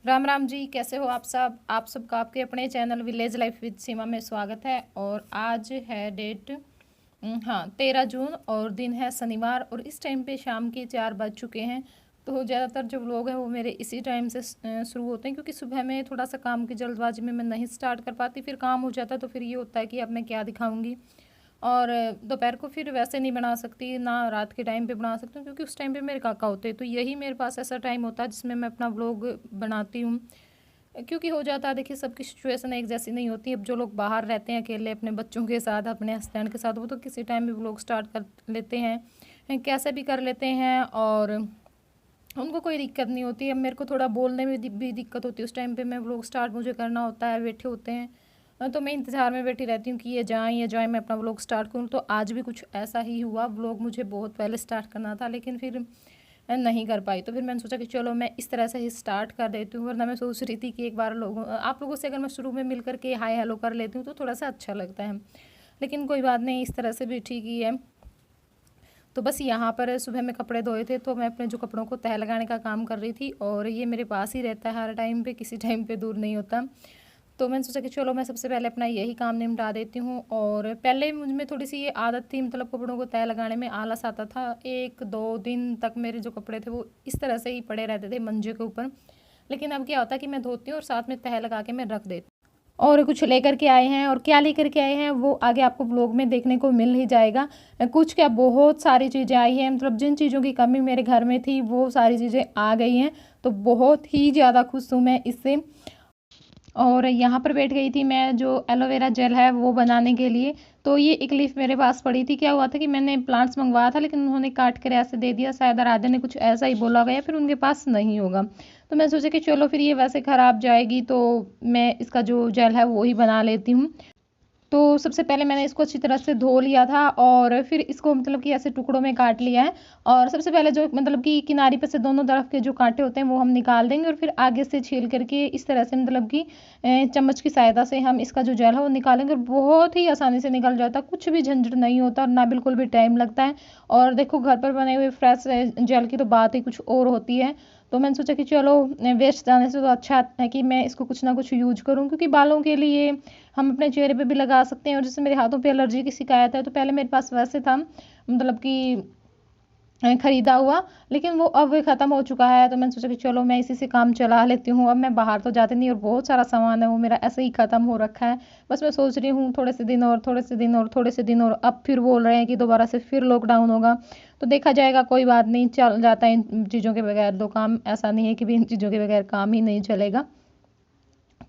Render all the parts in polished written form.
राम राम जी, कैसे हो आप सब। आप सबका आपके अपने चैनल विलेज लाइफ विद सीमा में स्वागत है। और आज है डेट हाँ 13 जून और दिन है शनिवार और इस टाइम पे शाम के 4 बज चुके हैं। तो ज़्यादातर जो व्लॉग है वो मेरे इसी टाइम से शुरू होते हैं, क्योंकि सुबह में थोड़ा सा काम की जल्दबाजी में मैं नहीं स्टार्ट कर पाती, फिर काम हो जाता है तो फिर ये होता है कि अब मैं क्या दिखाऊंगी। और दोपहर को फिर वैसे नहीं बना सकती, ना रात के टाइम पे बना सकती हूँ, क्योंकि उस टाइम पे मेरे काका होते हैं। तो यही मेरे पास ऐसा टाइम होता है जिसमें मैं अपना व्लॉग बनाती हूँ। क्योंकि हो जाता है, देखिए सबकी सिचुएशन एक जैसी नहीं होती। अब जो लोग बाहर रहते हैं अकेले अपने बच्चों के साथ, अपने हस्बैंड के साथ, वो तो किसी टाइम भी व्लॉग स्टार्ट कर लेते हैं, कैसे भी कर लेते हैं और उनको कोई दिक्कत नहीं होती। अब मेरे को थोड़ा बोलने में भी दिक्कत होती है, उस टाइम पे मैं व्लॉग स्टार्ट मुझे करना होता है, बैठे होते हैं तो मैं इंतज़ार में बैठी रहती हूँ कि ये जाएँ मैं अपना व्लॉग स्टार्ट करूँ। तो आज भी कुछ ऐसा ही हुआ। व्लॉग मुझे बहुत पहले स्टार्ट करना था लेकिन फिर नहीं कर पाई। तो फिर मैंने सोचा कि चलो मैं इस तरह से ही स्टार्ट कर देती हूँ, वरना मैं सोच रही थी कि एक बार आप लोगों से अगर मैं शुरू में मिल करके हाय हेलो कर लेती हूँ तो थोड़ा सा अच्छा लगता है। लेकिन कोई बात नहीं, इस तरह से भी ठीक ही है। तो बस यहाँ पर सुबह में कपड़े धोए थे तो मैं अपने जो कपड़ों को तह लगाने का काम कर रही थी, और ये मेरे पास ही रहता है हर टाइम पे, किसी टाइम पे दूर नहीं होता। तो मैंने सोचा कि चलो मैं सबसे पहले अपना यही काम निपटा देती हूँ। और पहले मुझ में थोड़ी सी ये आदत थी, मतलब कपड़ों को तह लगाने में आलस आता था। 1-2 दिन तक मेरे जो कपड़े थे वो इस तरह से ही पड़े रहते थे मंजे के ऊपर। लेकिन अब क्या होता है कि मैं धोती हूँ और साथ में तह लगा के मैं रख देती हूँ। और कुछ लेकर के आए हैं, और क्या लेकर के आए हैं वो आगे आपको ब्लॉग में देखने को मिल ही जाएगा। कुछ क्या, बहुत सारी चीज़ें आई हैं। मतलब जिन चीज़ों की कमी मेरे घर में थी वो सारी चीज़ें आ गई हैं। तो बहुत ही ज़्यादा खुश हूँ मैं इससे। और यहाँ पर बैठ गई थी मैं जो एलोवेरा जेल है वो बनाने के लिए। तो ये एक लीफ मेरे पास पड़ी थी। क्या हुआ था कि मैंने प्लांट्स मंगवाया था लेकिन उन्होंने काट कर ऐसे दे दिया, शायद राधे ने कुछ ऐसा ही बोला गया, फिर उनके पास नहीं होगा। तो मैं सोचा कि चलो फिर ये वैसे ख़राब जाएगी तो मैं इसका जो जेल है वो ही बना लेती हूँ। तो सबसे पहले मैंने इसको अच्छी तरह से धो लिया था और फिर इसको मतलब कि ऐसे टुकड़ों में काट लिया है। और सबसे पहले जो मतलब कि किनारी पे से दोनों तरफ के जो कांटे होते हैं वो हम निकाल देंगे, और फिर आगे से छील करके इस तरह से मतलब कि चम्मच की सहायता से हम इसका जो जेल है वो निकालेंगे। और बहुत ही आसानी से निकल जाता है, कुछ भी झंझट नहीं होता और ना बिल्कुल भी टाइम लगता है। और देखो घर पर बने हुए फ्रेश जेल की तो बात ही कुछ और होती है। तो मैंने सोचा कि चलो वेस्ट जाने से तो अच्छा है कि मैं इसको कुछ ना कुछ यूज करूँ, क्योंकि बालों के लिए हम अपने चेहरे पे भी लगा सकते हैं। और जैसे मेरे हाथों पे एलर्जी की शिकायत है तो पहले मेरे पास वैसे था, मतलब कि खरीदा हुआ, लेकिन वो अब ख़त्म हो चुका है। तो मैंने सोचा कि चलो मैं इसी से काम चला लेती हूँ। अब मैं बाहर तो जाती नहीं और बहुत सारा सामान है वो मेरा ऐसे ही ख़त्म हो रखा है। बस मैं सोच रही हूँ थोड़े से दिन और थोड़े से दिन और थोड़े से दिन, और अब फिर बोल रहे हैं कि दोबारा से फिर लॉकडाउन होगा। तो देखा जाएगा, कोई बात नहीं, चल जाता है इन चीज़ों के बगैर तो काम। ऐसा नहीं है कि भी इन चीज़ों के बगैर काम ही नहीं चलेगा।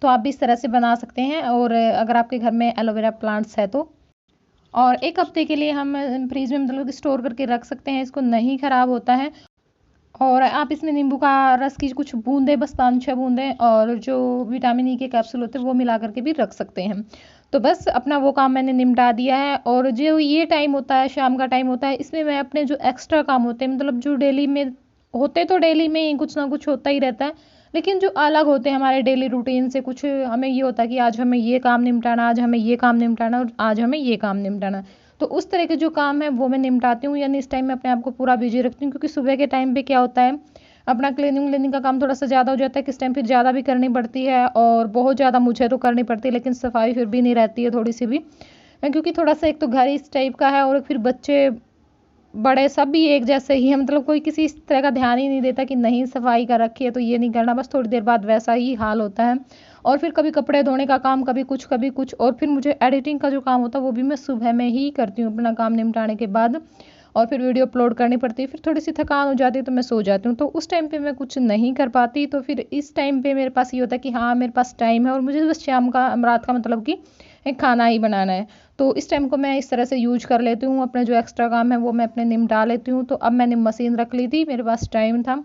तो आप भी इस तरह से बना सकते हैं, और अगर आपके घर में एलोवेरा प्लांट्स है तो। और 1 हफ्ते के लिए हम फ्रिज में मतलब स्टोर करके रख सकते हैं, इसको नहीं ख़राब होता है। और आप इसमें नींबू का रस की कुछ बूंदें, बस 5-6 बूंदें, और जो विटामिन ई के कैप्सूल होते हैं वो मिला करके भी रख सकते हैं। तो बस अपना वो काम मैंने निपटा दिया है। और जो ये टाइम होता है, शाम का टाइम होता है, इसमें मैं अपने जो एक्स्ट्रा काम होते हैं, मतलब जो डेली में होते तो डेली में ही कुछ ना कुछ होता ही रहता है, लेकिन जो अलग होते हैं हमारे डेली रूटीन से, कुछ हमें ये होता है कि आज हमें ये काम निपटाना, आज हमें ये काम निपटाना, और आज हमें ये काम निपटाना। तो उस तरह के जो काम है वो मैं निपटाती हूँ, यानी इस टाइम में अपने आप को पूरा बिजी रखती हूँ। क्योंकि सुबह के टाइम पे क्या होता है, अपना क्लीनिंग का काम थोड़ा सा ज़्यादा हो जाता है, किस टाइम फिर ज़्यादा भी करनी पड़ती है, और बहुत ज़्यादा मुझे तो करनी पड़ती है, लेकिन सफाई फिर भी नहीं रहती है थोड़ी सी भी। क्योंकि थोड़ा सा एक तो घर इस टाइप का है, और फिर बच्चे बड़े सब भी एक जैसे ही हैं, मतलब कोई किसी इस तरह का ध्यान ही नहीं देता कि नहीं सफाई कर रखी है तो ये नहीं करना, बस थोड़ी देर बाद वैसा ही हाल होता है। और फिर कभी कपड़े धोने का काम, कभी कुछ कभी कुछ, और फिर मुझे एडिटिंग का जो काम होता है वो भी मैं सुबह में ही करती हूँ अपना काम निपटाने के बाद। और फिर वीडियो अपलोड करनी पड़ती है, फिर थोड़ी सी थकान हो जाती है तो मैं सो जाती हूँ। तो उस टाइम पे मैं कुछ नहीं कर पाती। तो फिर इस टाइम पे मेरे पास ये होता है कि हाँ मेरे पास टाइम है, और मुझे बस शाम का रात का मतलब कि एक खाना ही बनाना है। तो इस टाइम को मैं इस तरह से यूज कर लेती हूँ, अपने जो एक्स्ट्रा काम है वो मैं अपने निपटा लेती हूँ। तो अब मैंने मशीन रख ली थी, मेरे पास टाइम था,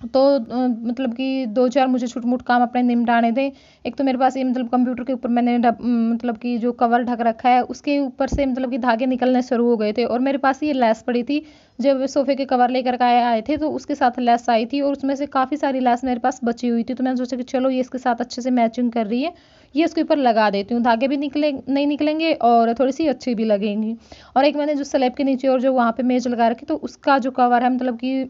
तो मतलब कि 2-4 मुझे छुट-मुट काम अपने निपटाने थे। एक तो मेरे पास ये मतलब कंप्यूटर के ऊपर मैंने मतलब कि जो कवर ढक रखा है उसके ऊपर से मतलब कि धागे निकलने शुरू हो गए थे, और मेरे पास ये लेस पड़ी थी। जब सोफ़े के कवर लेकर के आए थे तो उसके साथ लेस आई थी, और उसमें से काफ़ी सारी लेस मेरे पास बची हुई थी। तो मैंने सोचा कि चलो ये इसके साथ अच्छे से मैचिंग कर रही है, ये इसके ऊपर लगा देती हूँ, धागे भी नहीं निकलेंगे और थोड़ी-सी अच्छी भी लगेंगी। और एक मैंने जो स्लैब के नीचे और जो वहाँ पे मेज़ लगा रखी तो उसका जो कवर है मतलब कि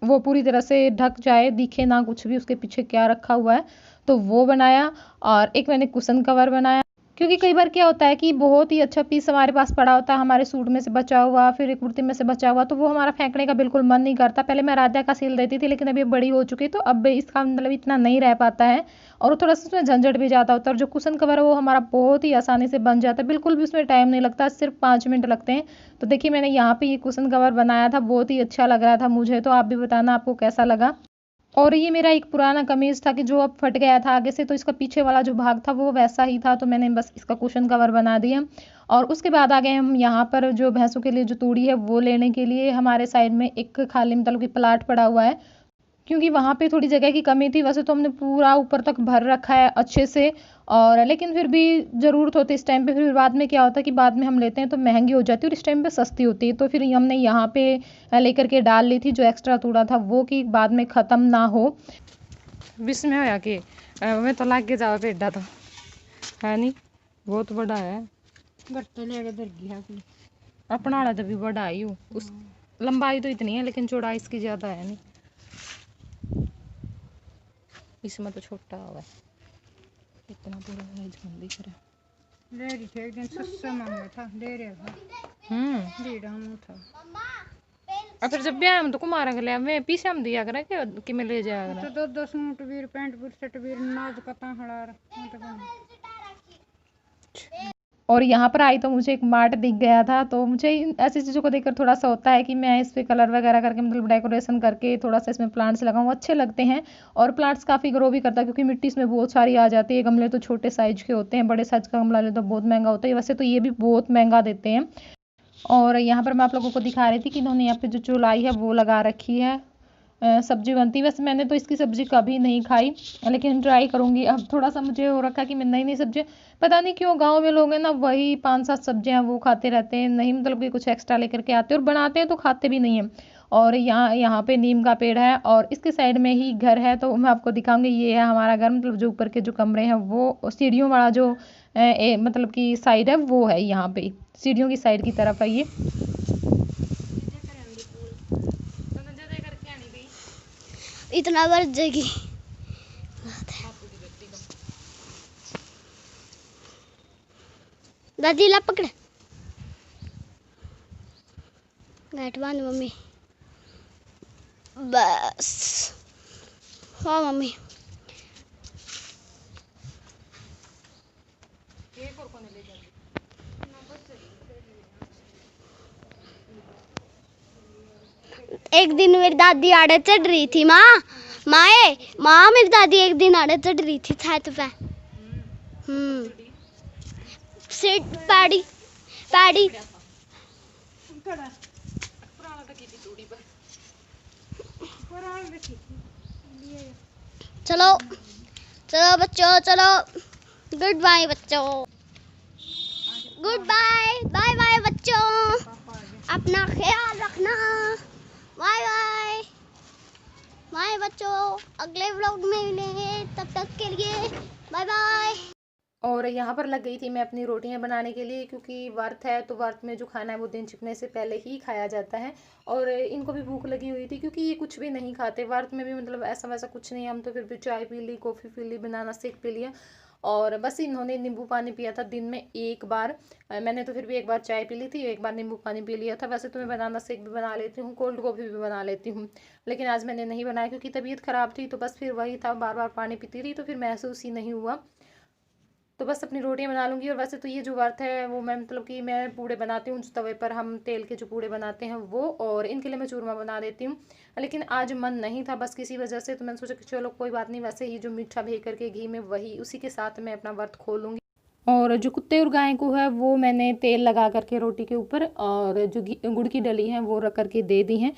वो पूरी तरह से ढक जाए, दिखे ना कुछ भी उसके पीछे क्या रखा हुआ है, तो वो बनाया। और एक मैंने कुशन कवर बनाया, क्योंकि कई बार क्या होता है कि बहुत ही अच्छा पीस हमारे पास पड़ा होता है, हमारे सूट में से बचा हुआ, फिर एक कुर्ती में से बचा हुआ, तो वो हमारा फेंकने का बिल्कुल मन नहीं करता। पहले मैं राधा का सिल देती थी, लेकिन अभी बड़ी हो चुकी, तो अब इसका मतलब इतना नहीं रह पाता है, और थोड़ा सा उसमें झंझट भी ज़्यादा होता है। और जो कुशन कवर है वो हमारा बहुत ही आसानी से बन जाता है, बिल्कुल भी उसमें टाइम नहीं लगता, सिर्फ 5 मिनट लगते हैं। तो देखिए मैंने यहाँ पे ये कुशन कवर बनाया था, बहुत ही अच्छा लग रहा था मुझे, तो आप भी बताना आपको कैसा लगा। और ये मेरा एक पुराना कमीज़ था कि जो अब फट गया था आगे से, तो इसका पीछे वाला जो भाग था वो वैसा ही था, तो मैंने बस इसका कुशन कवर बना दिया। और उसके बाद आ गए हम यहाँ पर जो भैंसों के लिए जो तूड़ी है वो लेने के लिए। हमारे साइड में एक खाली मतलब कि प्लाट पड़ा हुआ है, क्योंकि वहाँ पे थोड़ी जगह की कमी थी। वैसे तो हमने पूरा ऊपर तक भर रखा है अच्छे से, और लेकिन फिर भी ज़रूरत होती है इस टाइम पे। फिर बाद में क्या होता है कि बाद में हम लेते हैं तो महंगी हो जाती है, और इस टाइम पे सस्ती होती है। तो फिर हमने यहाँ पे लेकर के डाल ली थी जो एक्स्ट्रा तूड़ा था वो, कि बाद में ख़त्म ना हो। बीच में होया कि मैं तो लाग के जावा पेड़ा तो है नहीं, बहुत बड़ा है। अपना वाला तो भी बड़ा ही हूँ, उस लंबाई तो इतनी है लेकिन चौड़ाई इसकी ज़्यादा है नहीं, इसमें तो छोटा हुआ है, इतना बड़ा है जम दिख रहा है। ले रही थी एक दिन सस्ता मांगा था, दे रहा था, दे रहा हूँ था। और फिर जब भी हम तो कुमारा के लिए मैं पीछे हम दिया करा कि मैं ले जाया करा। तो 10 सूट वीर पैंट वीर शर्ट वीर नाज का हड़ार। और यहाँ पर आई तो मुझे एक मार्ट दिख गया था, तो मुझे ऐसी चीज़ों को देखकर थोड़ा सा होता है कि मैं इस पे कलर वगैरह करके मतलब डेकोरेशन करके थोड़ा सा इसमें प्लांट्स लगाऊं, अच्छे लगते हैं। और प्लांट्स काफ़ी ग्रो भी करता है, क्योंकि मिट्टी इसमें बहुत सारी आ जाती है। गमले तो छोटे साइज के होते हैं, बड़े साइज का गमला ले तो बहुत महंगा होता है, वैसे तो ये भी बहुत महंगा देते हैं। और यहाँ पर मैं आप लोगों को दिखा रही थी कि इन्होंने यहाँ पे जो चुलाई है वो लगा रखी है, सब्जी बनती है। वैसे मैंने तो इसकी सब्जी कभी नहीं खाई, लेकिन ट्राई करूंगी। अब थोड़ा सा मुझे हो रखा कि मैं नई नई सब्जी, पता नहीं क्यों गांव में लोग हैं ना वही 5-7 सब्जियां वो खाते रहते हैं, नहीं मतलब कि कुछ एक्स्ट्रा लेकर के आते हैं और बनाते हैं तो खाते भी नहीं है। और यहाँ यहाँ पे नीम का पेड़ है, और इसके साइड में ही घर है, तो मैं आपको दिखाऊंगी। ये है हमारा घर, मतलब जो ऊपर के जो कमरे हैं वो सीढ़ियों वाला जो मतलब कि साइड है वो है, यहाँ पे सीढ़ियों की साइड की तरफ है ये। इतना बढ़ जाएगी। दादी ला पकड़ गाठ बांध मम्मी, बस। हाँ मम्मी, एक दिन मेरी दादी आड़े चढ़ रही थी। माँ मेरी दादी एक दिन आड़े चढ़ रही थी छत पे। सीट पैड़ी पैड़ी। चलो चलो बच्चों, चलो। गुड बाय बच्चों, गुड बाय, बाय बाय बच्चों, अपना ख्याल रखना। बाय बाय बाय बच्चों, अगले व्लॉग में मिलेंगे, तब तक के लिए बाय बाय। और यहाँ पर लग गई थी मैं अपनी रोटियां बनाने के लिए, क्योंकि व्रत है तो व्रत में जो खाना है वो दिन छिपने से पहले ही खाया जाता है। और इनको भी भूख लगी हुई थी, क्योंकि ये कुछ भी नहीं खाते व्रत में भी, मतलब ऐसा वैसा कुछ नहीं। हम तो फिर भी चाय पी ली, कॉफ़ी पी ली, बनाना शेक पी लिया, और बस इन्होंने नींबू पानी पिया था दिन में एक बार। मैंने तो फिर भी एक बार चाय पी ली थी, एक बार नींबू पानी पी लिया था। वैसे तो मैं बनाना शेक भी बना लेती हूँ, कोल्ड कॉफ़ी भी बना लेती हूँ, लेकिन आज मैंने नहीं बनाया क्योंकि तबीयत ख़राब थी। तो बस फिर वही था, बार बार पानी पीती रही तो फिर महसूस ही नहीं हुआ। तो बस अपनी रोटियां बना लूँगी। और वैसे तो ये जो व्रत है वो मैं मतलब कि मैं पूड़े बनाती हूँ, तवे पर हम तेल के जो पूड़े बनाते हैं वो, और इनके लिए मैं चूरमा बना देती हूँ। लेकिन आज मन नहीं था बस किसी वजह से, तो मैंने सोचा कि चलो कोई बात नहीं, वैसे ही जो मीठा भेज करके घी में वही उसी के साथ मैं अपना व्रत खोलूँगी। और जो कुत्ते और गाय को है वो मैंने तेल लगा करके रोटी के ऊपर, और जो गुड़ की डली है वो रख करके दे दी हैं।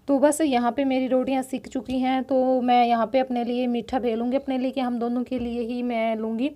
तो बस यहाँ पे मेरी रोटियाँ सिक चुकी हैं, तो मैं यहाँ पे अपने लिए मीठा भेलूँगी, अपने लिए कि हम दोनों के लिए ही मैं लूँगी।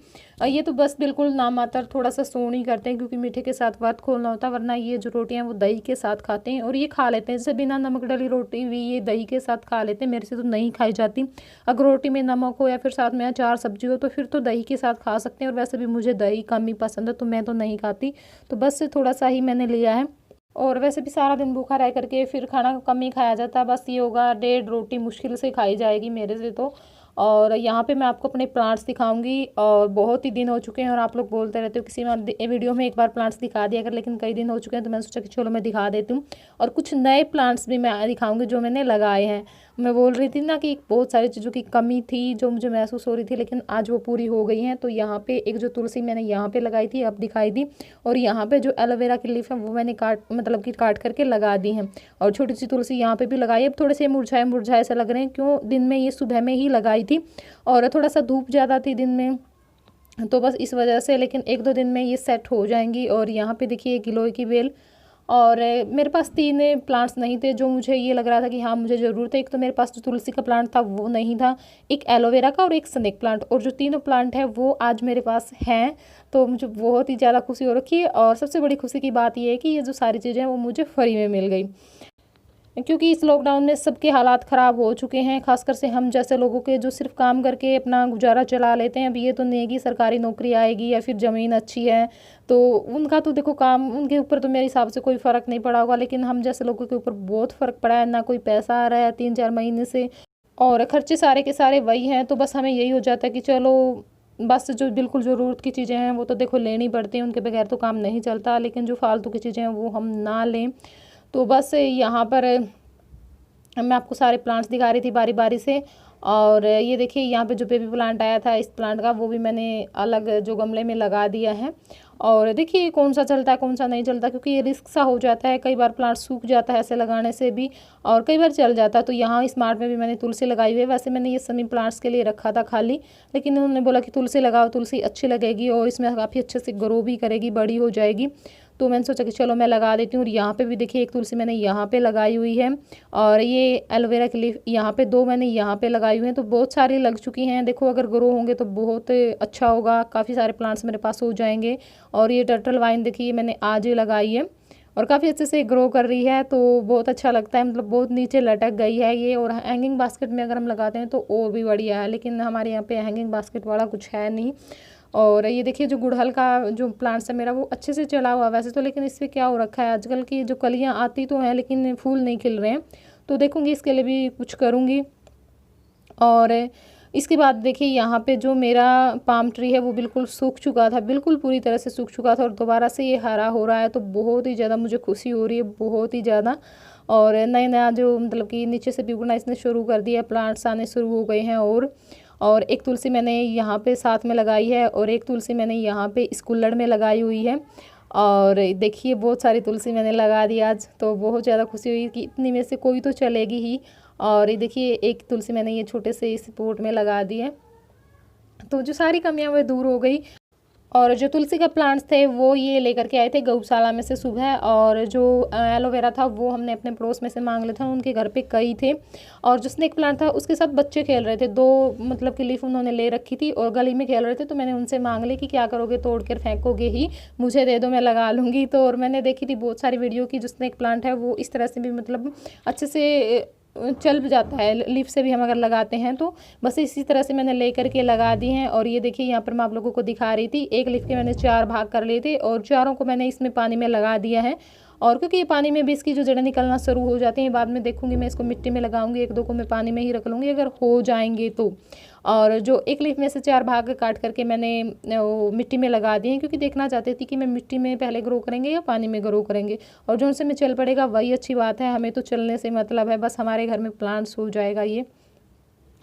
ये तो बस बिल्कुल नामात्र थोड़ा सा सोन ही करते हैं, क्योंकि मीठे के साथ व्रत खोलना होता है, वरना ये जो रोटियाँ वो दही के साथ खाते हैं और ये खा लेते हैं। जैसे बिना नमक डली रोटी भी ये दही के साथ खा लेते हैं, मेरे से तो नहीं खाई जाती। अगर रोटी में नमक हो या फिर साथ में अचार सब्जी हो तो फिर तो दही के साथ खा सकते हैं, और वैसे भी मुझे दही कम ही पसंद है तो मैं तो नहीं खाती। तो बस थोड़ा सा ही मैंने लिया है। और वैसे भी सारा दिन भूखा रह करके फिर खाना कम ही खाया जाता है। बस ये होगा 1.5 रोटी मुश्किल से खाई जाएगी मेरे से तो। और यहाँ पे मैं आपको अपने प्लांट्स दिखाऊंगी, और बहुत ही दिन हो चुके हैं और आप लोग बोलते रहते हो किसी में वीडियो में एक बार प्लांट्स दिखा दिया कर, लेकिन कई दिन हो चुके हैं तो मैंने सोचा कि चलो मैं दिखा देती हूँ। और कुछ नए प्लांट्स भी मैं दिखाऊंगी जो मैंने लगाए हैं। मैं बोल रही थी ना कि बहुत सारी चीज़ों की कमी थी जो मुझे महसूस हो रही थी, लेकिन आज वो पूरी हो गई हैं। तो यहाँ पे एक जो तुलसी मैंने यहाँ पे लगाई थी अब दिखाई दी, और यहाँ पे जो एलोवेरा की लीफ है वो मैंने काट करके लगा दी हैं। और छोटी सी तुलसी यहाँ पे भी लगाई। अब थोड़े से मुरझाए मुरझाए से लग रहे हैं, क्यों दिन में ये सुबह में ही लगाई थी और थोड़ा सा धूप ज़्यादा थी दिन में, तो बस इस वजह से। लेकिन 1-2 दिन में ये सेट हो जाएंगी। और यहाँ पे देखिए गिलोय की बेल। और मेरे पास 3 प्लांट्स नहीं थे जो मुझे ये लग रहा था कि हाँ मुझे ज़रूरत है। एक तो मेरे पास जो तुलसी का प्लांट था वो नहीं था, एक एलोवेरा का और एक स्नेक प्लांट, और जो तीनों प्लांट है वो आज मेरे पास हैं। तो मुझे बहुत ही ज़्यादा खुशी हो रखी है। और सबसे बड़ी खुशी की बात ये है कि ये जो सारी चीज़ें हैं वो मुझे फ्री में मिल गई, क्योंकि इस लॉकडाउन में सबके हालात ख़राब हो चुके हैं, खासकर से हम जैसे लोगों के जो सिर्फ काम करके अपना गुजारा चला लेते हैं। अब ये तो नहीं है कि सरकारी नौकरी आएगी या फिर ज़मीन अच्छी है, तो उनका तो देखो काम, उनके ऊपर तो मेरे हिसाब से कोई फ़र्क नहीं पड़ा होगा, लेकिन हम जैसे लोगों के ऊपर बहुत फ़र्क पड़ा है। ना कोई पैसा आ रहा है 3-4 महीने से, और खर्चे सारे के सारे वही हैं। तो बस हमें यही हो जाता है कि चलो बस जो बिल्कुल ज़रूरत की चीज़ें हैं वो तो देखो लेनी पड़ती हैं, उनके बगैर तो काम नहीं चलता, लेकिन जो फालतू की चीज़ें हैं वो हम ना लें। तो बस यहाँ पर मैं आपको सारे प्लांट्स दिखा रही थी बारी बारी से। और ये देखिए यहाँ पे जो बेबी प्लांट आया था इस प्लांट का, वो भी मैंने अलग जो गमले में लगा दिया है। और देखिए कौन सा चलता है कौन सा नहीं चलता, क्योंकि ये रिस्क सा हो जाता है। कई बार प्लांट सूख जाता है ऐसे लगाने से भी, और कई बार चल जाता है। तो यहाँ स्मार्ट में भी मैंने तुलसी लगाई हुई है। वैसे मैंने ये समी प्लांट्स के लिए रखा था खाली, लेकिन उन्होंने बोला कि तुलसी लगाओ, तुलसी अच्छी लगेगी और इसमें काफ़ी अच्छे से ग्रो भी करेगी, बड़ी हो जाएगी। तो मैंने सोचा कि चलो मैं लगा देती हूँ। और यहाँ पे भी देखिए एक तुलसी मैंने यहाँ पे लगाई हुई है, और ये एलोवेरा के लीफ यहाँ पे 2 मैंने यहाँ पे लगाई हुई हैं। तो बहुत सारी लग चुकी हैं। देखो अगर ग्रो होंगे तो बहुत अच्छा होगा, काफ़ी सारे प्लांट्स मेरे पास हो जाएंगे। और ये टर्टल वाइन देखिए मैंने आज ही लगाई है और काफ़ी अच्छे से ग्रो कर रही है, तो बहुत अच्छा लगता है। मतलब बहुत नीचे लटक गई है ये। और हैंगिंग बास्केट में अगर हम लगाते हैं तो और भी बढ़िया है, लेकिन हमारे यहाँ पे हैंगिंग बास्केट वाला कुछ है नहीं। और ये देखिए जो गुड़हल का जो प्लांट्स है मेरा वो अच्छे से चला हुआ वैसे तो, लेकिन इस पर क्या हो रखा है आजकल की जो कलियाँ आती तो हैं लेकिन फूल नहीं खिल रहे हैं। तो देखूँगी इसके लिए भी कुछ करूँगी। और इसके बाद देखिए यहाँ पे जो मेरा पाम ट्री है वो बिल्कुल सूख चुका था, बिल्कुल पूरी तरह से सूख चुका था, और दोबारा से ये हरा हो रहा है। तो बहुत ही ज़्यादा मुझे खुशी हो रही है, बहुत ही ज़्यादा। और नया नया जो मतलब कि नीचे से भी उगना इसने शुरू कर दिया, प्लांट्स आने शुरू हो गए हैं। और एक तुलसी मैंने यहाँ पे साथ में लगाई है, और एक तुलसी मैंने यहाँ पे इस कुल्हड़ में लगाई हुई है। और देखिए बहुत सारी तुलसी मैंने लगा दी आज, तो बहुत ज़्यादा खुशी हुई कि इतनी में से कोई तो चलेगी ही। और ये देखिए एक तुलसी मैंने ये छोटे से इस पोट में लगा दी है, तो जो सारी कमियां वो दूर हो गई। और जो तुलसी का प्लांट्स थे वो ये लेकर के आए थे गौशाला में से सुबह, और जो एलोवेरा था वो हमने अपने पड़ोस में से मांग लिया था, उनके घर पे कई थे। और जो स्नेक प्लांट था उसके साथ बच्चे खेल रहे थे, 2 मतलब की लीफ उन्होंने ले रखी थी और गली में खेल रहे थे। तो मैंने उनसे मांग ली कि क्या करोगे, तोड़ कर फेंकोगे ही, मुझे दे दो मैं लगा लूँगी। तो और मैंने देखी थी बहुत सारी वीडियो की, जो स्नेक प्लांट है वो इस तरह से भी मतलब अच्छे से चल जाता है, लीफ से भी हम अगर लगाते हैं तो। बस इसी तरह से मैंने ले करके लगा दी हैं। और ये देखिए यहाँ पर मैं आप लोगों को दिखा रही थी, एक लीफ के मैंने 4 भाग कर लिए थे और चारों को मैंने इसमें पानी में लगा दिया है। और क्योंकि ये पानी में भी इसकी जो जड़ें निकलना शुरू हो जाती हैं, बाद में देखूंगी मैं इसको मिट्टी में लगाऊंगी, 1-2 को मैं पानी में ही रख लूँगी अगर हो जाएंगे तो। और जो एक लीफ में से 4 भाग काट करके मैंने वो मिट्टी में लगा दिए हैं, क्योंकि देखना चाहती थी कि मैं मिट्टी में पहले ग्रो करेंगे या पानी में ग्रो करेंगे। और जो उनसे में चल पड़ेगा वही अच्छी बात है, हमें तो चलने से मतलब है, बस हमारे घर में प्लांट्स हो जाएगा ये।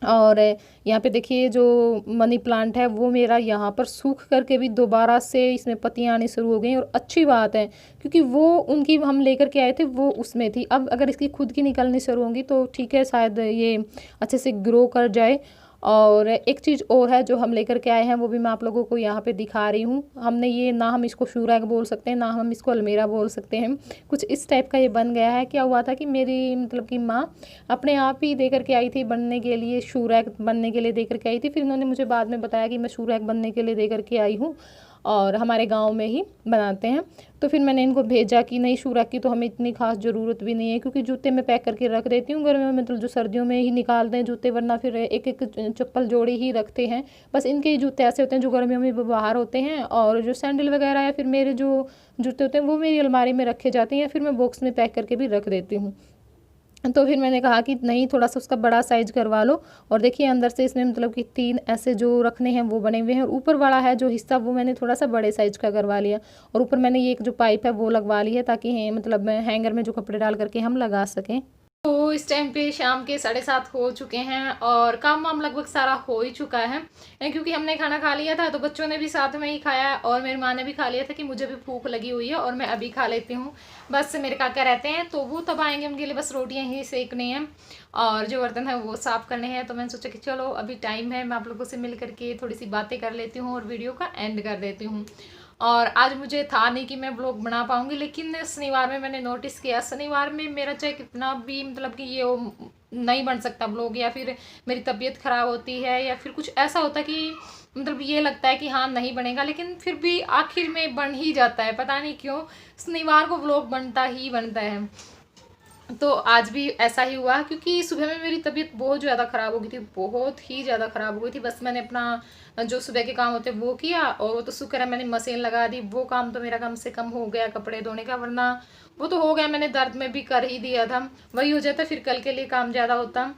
और यहाँ पे देखिए जो मनी प्लांट है वो मेरा यहाँ पर सूख करके भी दोबारा से इसमें पत्तियाँ आनी शुरू हो गई, और अच्छी बात है क्योंकि वो उनकी हम लेकर के आए थे वो उसमें थी। अब अगर इसकी खुद की निकलनी शुरू होंगी तो ठीक है, शायद ये अच्छे से ग्रो कर जाए। और एक चीज़ और है जो हम लेकर के आए हैं, वो भी मैं आप लोगों को यहाँ पे दिखा रही हूँ। हमने ये ना हम इसको शू रैक बोल सकते हैं, ना हम इसको अलमीरा बोल सकते हैं, कुछ इस टाइप का ये बन गया है। क्या हुआ था कि मेरी मतलब कि माँ अपने आप ही दे करके आई थी बनने के लिए, शू रैक बनने के लिए दे करके आई थी। फिर इन्होंने मुझे बाद में बताया कि मैं शू रैक बनने के लिए दे करके आई हूँ। और हमारे गांव में ही बनाते हैं। तो फिर मैंने इनको भेजा कि नहीं शूरा की तो हमें इतनी खास ज़रूरत भी नहीं है, क्योंकि जूते मैं पैक करके रख देती हूँ गर्मियों में, मतलब जो सर्दियों में ही निकालते हैं जूते, वरना फिर एक एक चप्पल जोड़ी ही रखते हैं। बस इनके ही जूते ऐसे होते हैं जो गर्मियों में बाहर होते हैं, और जो सैंडल वगैरह या फिर मेरे जो जूते होते हैं वो मेरी अलमारी में रखे जाते हैं, या फिर मैं बॉक्स में पैक करके भी रख देती हूँ। तो फिर मैंने कहा कि नहीं थोड़ा सा उसका बड़ा साइज करवा लो। और देखिए अंदर से इसमें मतलब कि 3 ऐसे जो रखने हैं वो बने हुए हैं, और ऊपर वाला है जो हिस्सा वो मैंने थोड़ा सा बड़े साइज का करवा लिया। और ऊपर मैंने ये एक जो पाइप है वो लगवा ली है, ताकि मतलब हैंगर में जो कपड़े डाल करके हम लगा सकें। तो इस टाइम पे शाम के 7:30 हो चुके हैं और काम वाम लगभग सारा हो ही चुका है, क्योंकि हमने खाना खा लिया था तो बच्चों ने भी साथ में ही खाया और मेरी माँ ने भी खा लिया था कि मुझे भी भूख लगी हुई है और मैं अभी खा लेती हूँ। बस मेरे काका रहते हैं तो वो तब आएंगे, उनके लिए बस रोटियाँ ही सेकनी हैं और जो बर्तन है वो साफ़ करने हैं। तो मैंने सोचा कि चलो अभी टाइम है, मैं आप लोगों से मिल करके थोड़ी सी बातें कर लेती हूँ और वीडियो का एंड कर देती हूँ। और आज मुझे था नहीं कि मैं ब्लॉग बना पाऊँगी, लेकिन शनिवार में मैंने नोटिस किया, शनिवार में मेरा चाहे कितना भी मतलब कि ये नहीं बन सकता ब्लॉग, या फिर मेरी तबीयत ख़राब होती है या फिर कुछ ऐसा होता है कि मतलब ये लगता है कि हाँ नहीं बनेगा, लेकिन फिर भी आखिर में बन ही जाता है। पता नहीं क्यों शनिवार को ब्लॉग बनता ही बनता है। तो आज भी ऐसा ही हुआ, क्योंकि सुबह में मेरी तबीयत बहुत ज़्यादा ख़राब हो गई थी, बहुत ही ज़्यादा ख़राब हो गई थी। बस मैंने अपना जो सुबह के काम होते वो किया, और वो तो शुक्र है मैंने मशीन लगा दी, वो काम तो मेरा कम से कम हो गया कपड़े धोने का, वरना वो तो हो गया, मैंने दर्द में भी कर ही दिया था, वही हो जाता फिर कल के लिए काम ज़्यादा होता।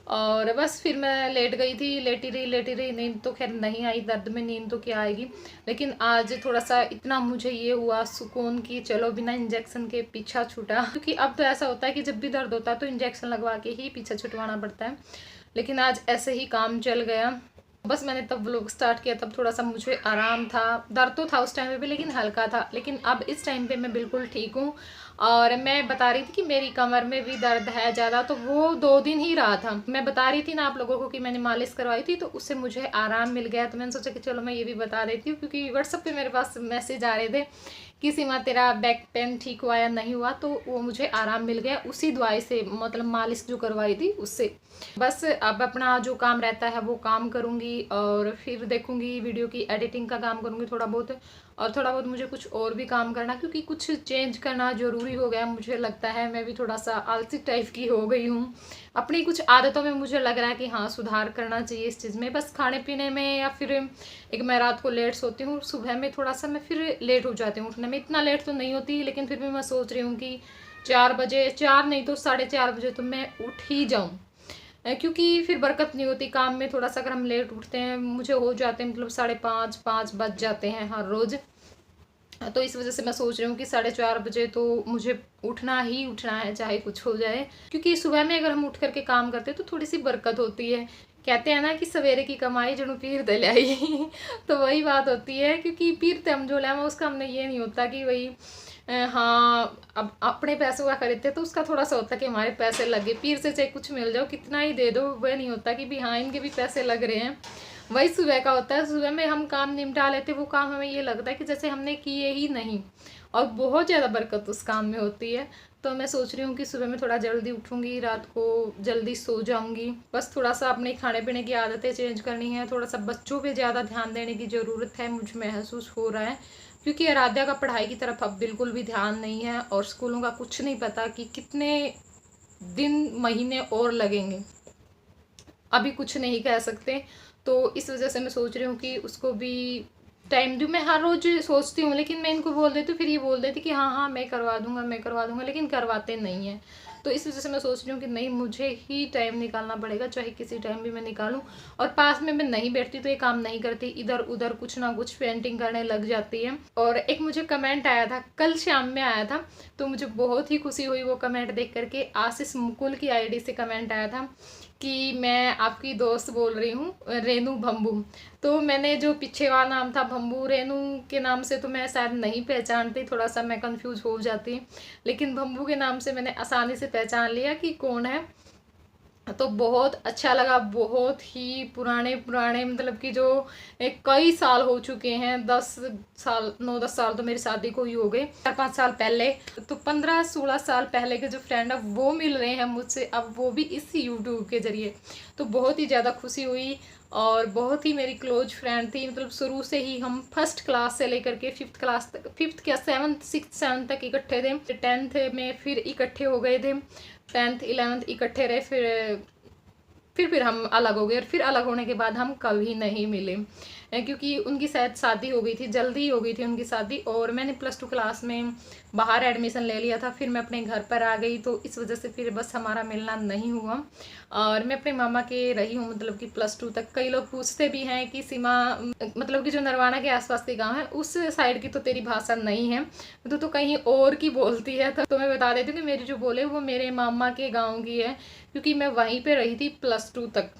और बस फिर मैं लेट गई थी, लेटी रही, नींद तो खैर नहीं आई, दर्द में नींद तो क्या आएगी। लेकिन आज थोड़ा सा इतना मुझे ये हुआ सुकून कि चलो बिना इंजेक्शन के पीछा छूटा, क्योंकि अब तो ऐसा होता है कि जब भी दर्द होता है तो इंजेक्शन लगवा के ही पीछा छुटवाना पड़ता है, लेकिन आज ऐसे ही काम चल गया। बस मैंने तब व्लॉग स्टार्ट किया तब थोड़ा सा मुझे आराम था, दर्द तो था उस टाइम पे भी लेकिन हल्का था, लेकिन अब इस टाइम पे मैं बिल्कुल ठीक हूँ। और मैं बता रही थी कि मेरी कमर में भी दर्द है ज़्यादा, तो वो 2 दिन ही रहा था। मैं बता रही थी ना आप लोगों को कि मैंने मालिश करवाई थी तो उससे मुझे आराम मिल गया, तो मैंने सोचा कि चलो मैं ये भी बता देती हूँ, क्योंकि व्हाट्सएप पे मेरे पास मैसेज आ रहे थे कि सीमा तेरा बैक पेन ठीक हुआ या नहीं हुआ, तो वो मुझे आराम मिल गया उसी दवाई से, मतलब मालिश जो करवाई थी उससे। बस अब अपना जो काम रहता है वो काम करूँगी और फिर देखूँगी वीडियो की एडिटिंग का काम करूँगी थोड़ा बहुत, और थोड़ा बहुत मुझे कुछ और भी काम करना, क्योंकि कुछ चेंज करना ज़रूरी हो गया मुझे लगता है। मैं भी थोड़ा सा आलसी टाइप की हो गई हूँ, अपनी कुछ आदतों में मुझे लग रहा है कि हाँ सुधार करना चाहिए इस चीज़ में, बस खाने पीने में, या फिर एक मैं रात को लेट सोती हूँ, सुबह में थोड़ा सा मैं फिर लेट हो जाती हूँ उठने में, इतना लेट तो नहीं होती लेकिन फिर भी मैं सोच रही हूँ कि 4 बजे, 4 नहीं तो 4:30 बजे तो मैं उठ ही जाऊँ, क्योंकि फिर बरकत नहीं होती काम में। थोड़ा सा अगर हम लेट उठते हैं, मुझे हो जाते हैं मतलब 5:30 5 बज जाते हैं हर रोज़, तो इस वजह से मैं सोच रही हूँ कि 4:30 बजे तो मुझे उठना ही उठना है चाहे कुछ हो जाए, क्योंकि सुबह में अगर हम उठ करके काम करते हैं तो थोड़ी सी बरकत होती है। कहते हैं ना कि सवेरे की कमाई जनु पीर दे लाई तो वही बात होती है, क्योंकि पीरते हम जो लाए उसका हमने ये नहीं होता कि वही हाँ अब अपने पैसों का खरीदते तो उसका थोड़ा सा होता है कि हमारे पैसे लगे, पीर से चाहे कुछ मिल जाओ कितना ही दे दो, वह नहीं होता कि भी हाँ इनके भी पैसे लग रहे हैं। वही सुबह का होता है, सुबह में हम काम निपटा लेते, वो काम हमें ये लगता है कि जैसे हमने किए ही नहीं, और बहुत ज़्यादा बरकत उस काम में होती है। तो मैं सोच रही हूँ कि सुबह में थोड़ा जल्दी उठूँगी, रात को जल्दी सो जाऊँगी, बस थोड़ा सा अपने खाने पीने की आदतें चेंज करनी है, थोड़ा सा बच्चों पे ज़्यादा ध्यान देने की ज़रूरत है, मुझे महसूस हो रहा है, क्योंकि आराध्या का पढ़ाई की तरफ अब बिल्कुल भी ध्यान नहीं है, और स्कूलों का कुछ नहीं पता कि कितने दिन महीने और लगेंगे, अभी कुछ नहीं कह सकते। तो इस वजह से मैं सोच रही हूँ कि उसको भी टाइम दूँ। मैं हर रोज़ सोचती हूँ, लेकिन मैं इनको बोल देती हूँ, फिर ये बोल देती कि हाँ हाँ मैं करवा दूँगा, लेकिन करवाते नहीं हैं। तो इस वजह से मैं सोच रही हूँ कि नहीं मुझे ही टाइम निकालना पड़ेगा, चाहे किसी टाइम भी मैं निकालूँ। और पास में मैं नहीं बैठती तो ये काम नहीं करती, इधर उधर कुछ ना कुछ पेंटिंग करने लग जाती है। और एक मुझे कमेंट आया था, कल शाम में आया था, तो मुझे बहुत ही खुशी हुई वो कमेंट देख करके। आशीष मुकुल की आईडी से कमेंट आया था कि मैं आपकी दोस्त बोल रही हूँ रेनू भम्बू। तो मैंने जो पीछे वाला नाम था भम्बू, रेनू के नाम से तो मैं शायद नहीं पहचानती, थोड़ा सा मैं कंफ्यूज हो जाती, लेकिन भम्बू के नाम से मैंने आसानी से पहचान लिया कि कौन है। तो बहुत अच्छा लगा। बहुत ही पुराने पुराने मतलब कि जो कई साल हो चुके हैं, 10 साल 9-10 साल तो मेरी शादी को ही हो गए, 4-5 साल पहले, तो 15-16 साल पहले के जो फ्रेंड है वो मिल रहे हैं मुझसे अब, वो भी इस यूट्यूब के जरिए। तो बहुत ही ज़्यादा खुशी हुई। और बहुत ही मेरी क्लोज फ्रेंड थी, मतलब शुरू से ही हम फर्स्ट क्लास से लेकर के 5th क्लास तक, 5th क्या 7th 6th 7th तक इकट्ठे थे। 10th में फिर इकट्ठे हो गए थे, 10th 11th इकट्ठे रहे, फिर हम अलग हो गए। और फिर अलग होने के बाद हम कभी नहीं मिले, क्योंकि उनकी शायद शादी हो गई थी, जल्दी हो गई थी उनकी शादी, और मैंने +2 क्लास में बाहर एडमिशन ले लिया था, फिर मैं अपने घर पर आ गई, तो इस वजह से फिर बस हमारा मिलना नहीं हुआ। और मैं अपने मामा के रही हूँ मतलब कि +2 तक। कई लोग पूछते भी हैं कि सीमा मतलब कि जो नरवाना के आसपास के गांव है उस साइड की तो तेरी भाषा नहीं है, तो कहीं और की बोलती है। तो मैं बता देती हूँ कि मेरी जो बोले वो मेरे मामा के गाँव की है, क्योंकि मैं वहीं पर रही थी +2 तक,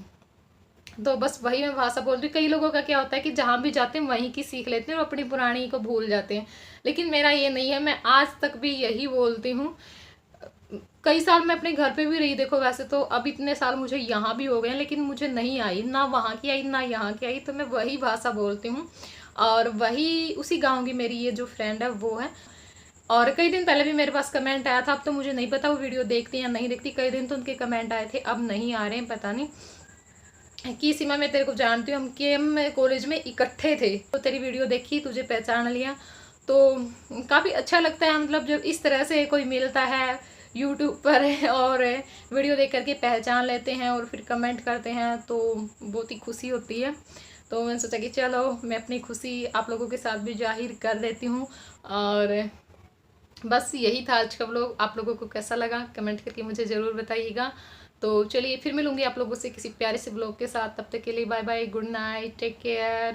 तो बस वही मैं भाषा बोल रही हूँ। कई लोगों का क्या होता है कि जहाँ भी जाते हैं वहीं की सीख लेते हैं और अपनी पुरानी को भूल जाते हैं, लेकिन मेरा ये नहीं है, मैं आज तक भी यही बोलती हूँ। कई साल मैं अपने घर पे भी रही, देखो वैसे तो अब इतने साल मुझे यहाँ भी हो गए हैं, लेकिन मुझे नहीं आई, ना वहाँ की आई ना यहाँ की आई, तो मैं वही भाषा बोलती हूँ। और वही उसी गाँव की मेरी ये जो फ्रेंड है वो है। और कई दिन पहले भी मेरे पास कमेंट आया था, अब तो मुझे नहीं पता वो वीडियो देखती या नहीं देखती, कई दिन तो उनके कमेंट आए थे, अब नहीं आ रहे हैं, पता नहीं। कि सीमा मैं तेरे को जानती हूँ, हम के कॉलेज में इकट्ठे थे, तो तेरी वीडियो देखी, तुझे पहचान लिया, तो काफ़ी अच्छा लगता है, मतलब जब इस तरह से कोई मिलता है यूट्यूब पर और वीडियो देख करके पहचान लेते हैं और फिर कमेंट करते हैं, तो बहुत ही खुशी होती है। तो मैंने सोचा कि चलो मैं अपनी खुशी आप लोगों के साथ भी जाहिर कर देती हूँ। और बस यही था आज का व्लॉग। आप लोगों को कैसा लगा कमेंट करके मुझे ज़रूर बताइएगा। तो चलिए फिर मिलूंगी आप लोगों से किसी प्यारे से व्लॉग के साथ, तब तक के लिए bye bye, good night, take care.